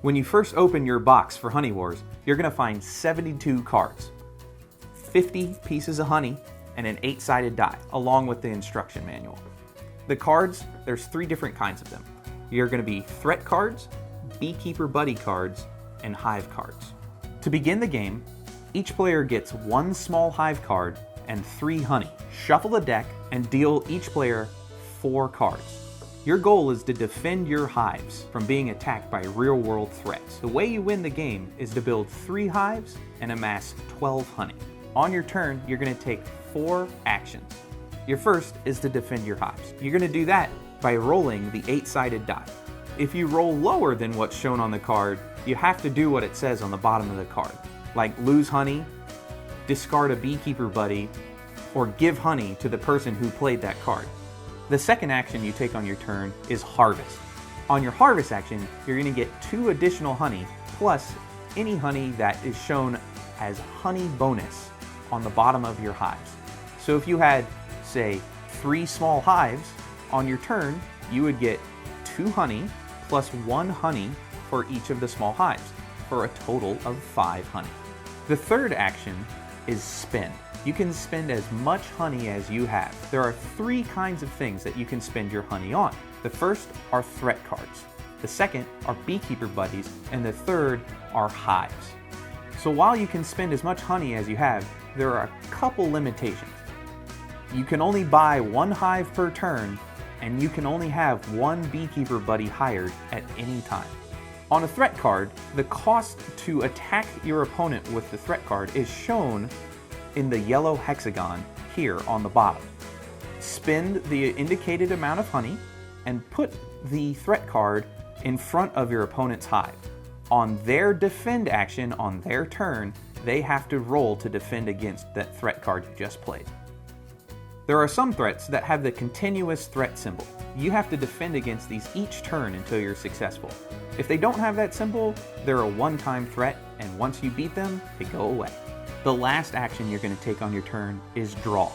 When you first open your box for Honey Wars, you're going to find 72 cards, 50 pieces of honey, and an 8-sided die, along with the instruction manual. The cards, there's 3 different kinds of them. You're going to be threat cards, beekeeper buddy cards, and hive cards. To begin the game, each player gets 1 small hive card and 3 honey. Shuffle the deck and deal each player 4 cards. Your goal is to defend your hives from being attacked by real-world threats. The way you win the game is to build 3 hives and amass 12 honey. On your turn, you're going to take 4 actions. Your first is to defend your hives. You're going to do that by rolling the 8-sided die. If you roll lower than what's shown on the card, you have to do what it says on the bottom of the card, like lose honey, discard a beekeeper buddy, or give honey to the person who played that card. The second action you take on your turn is harvest. On your harvest action, you're going to get 2 additional honey, plus any honey that is shown as honey bonus on the bottom of your hives. So if you had, say, 3 small hives, on your turn, you would get 2 honey plus 1 honey for each of the small hives, for a total of 5 honey. The third action is spend. You can spend as much honey as you have. There are 3 kinds of things that you can spend your honey on. The first are threat cards. The second are beekeeper buddies, and the third are hives. So while you can spend as much honey as you have, there are a couple limitations. You can only buy 1 hive per turn, and you can only have 1 beekeeper buddy hired at any time. On a threat card, the cost to attack your opponent with the threat card is shown in the yellow hexagon here on the bottom. Spend the indicated amount of honey and put the threat card in front of your opponent's hive. On their defend action on their turn, they have to roll to defend against that threat card you just played. There are some threats that have the continuous threat symbol. You have to defend against these each turn until you're successful. If they don't have that symbol, they're a one-time threat, and once you beat them, they go away. The last action you're going to take on your turn is draw.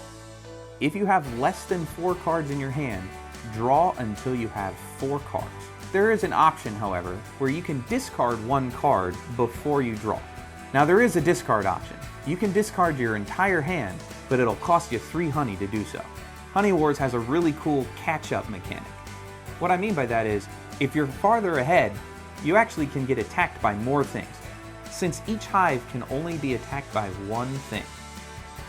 If you have less than 4 cards in your hand, draw until you have 4 cards. There is an option, however, where you can discard 1 card before you draw. Now there is a discard option. You can discard your entire hand, but it'll cost you 3 honey to do so. Honey Wars has a really cool catch-up mechanic. What I mean by that is, if you're farther ahead, you actually can get attacked by more things, since each hive can only be attacked by 1 thing.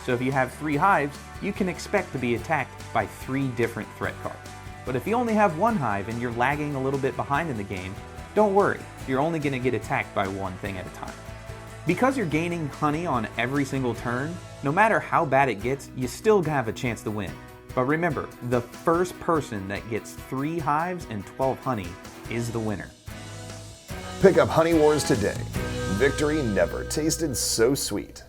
So if you have 3 hives, you can expect to be attacked by 3 different threat cards. But if you only have 1 hive and you're lagging a little bit behind in the game, don't worry, you're only going to get attacked by 1 thing at a time. Because you're gaining honey on every single turn, no matter how bad it gets, you still have a chance to win. But remember, the first person that gets 3 hives and 12 honey is the winner. Pick up Honey Wars today. Victory never tasted so sweet.